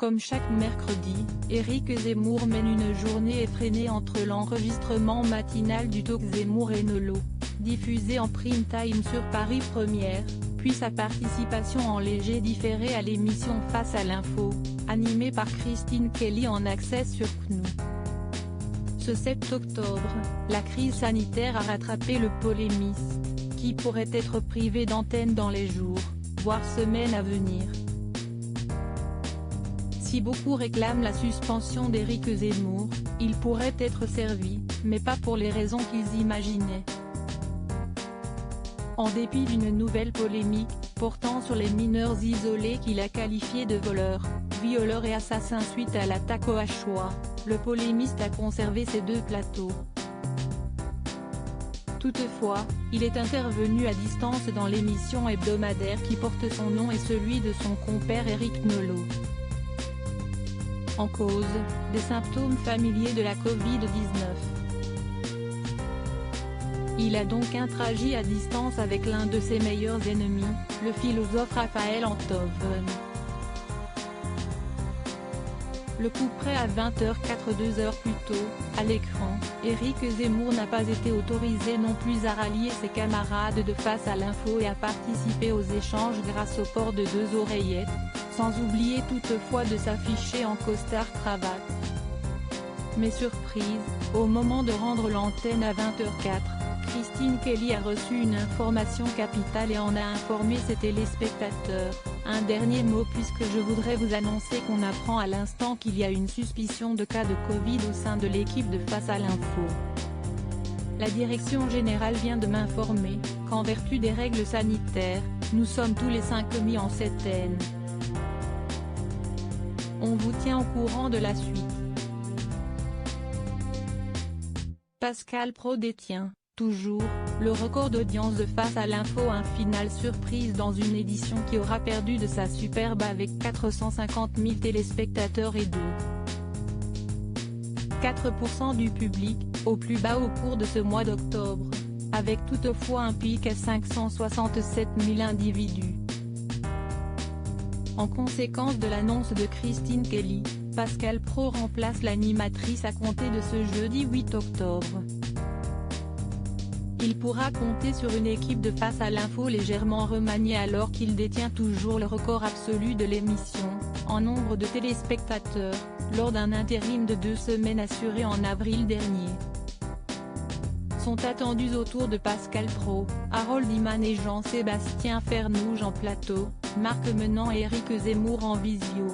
Comme chaque mercredi, Éric Zemmour mène une journée effrénée entre l'enregistrement matinal du talk Zemmour et Nolo, diffusé en prime time sur Paris Première, puis sa participation en léger différé à l'émission Face à l'info, animée par Christine Kelly en accès sur CNews. Ce 7 octobre, la crise sanitaire a rattrapé le polémiste, qui pourrait être privé d'antenne dans les jours, voire semaines à venir. Si beaucoup réclament la suspension d'Éric Zemmour, il pourrait être servi, mais pas pour les raisons qu'ils imaginaient. En dépit d'une nouvelle polémique, portant sur les mineurs isolés qu'il a qualifiés de voleurs, violeurs et assassins suite à l'attaque au hachoir, le polémiste a conservé ses deux plateaux. Toutefois, il est intervenu à distance dans l'émission hebdomadaire qui porte son nom et celui de son compère Éric Nolo. En cause, des symptômes familiers de la Covid-19. Il a donc interagi à distance avec l'un de ses meilleurs ennemis, le philosophe Raphaël Enthoven. Le coup près à 20h04 2 heures plus tôt, à l'écran, Éric Zemmour n'a pas été autorisé non plus à rallier ses camarades de Face à l'info et à participer aux échanges grâce au port de 2 oreillettes, sans oublier toutefois de s'afficher en costard-cravate. Mais surprise, au moment de rendre l'antenne à 20h04, Christine Kelly a reçu une information capitale et en a informé ses téléspectateurs. Un dernier mot puisque je voudrais vous annoncer qu'on apprend à l'instant qu'il y a une suspicion de cas de Covid au sein de l'équipe de Face à l'info. La direction générale vient de m'informer qu'en vertu des règles sanitaires, nous sommes tous les 5 mis en septaine. On vous tient au courant de la suite. Pascal Praud détient, toujours, le record d'audience de Face à l'info, un final surprise dans une édition qui aura perdu de sa superbe avec 450 000 téléspectateurs et 4% du public, au plus bas au cours de ce mois d'octobre, avec toutefois un pic à 567 000 individus. En conséquence de l'annonce de Christine Kelly, Pascal Praud remplace l'animatrice à compter de ce jeudi 8 octobre. Il pourra compter sur une équipe de Face à l'info légèrement remaniée alors qu'il détient toujours le record absolu de l'émission, en nombre de téléspectateurs, lors d'un intérim de 2 semaines assuré en avril dernier. Sont attendus autour de Pascal Praud, Harold Iman et Jean-Sébastien Fernouge en plateau, Marc Menant et Éric Zemmour en visio.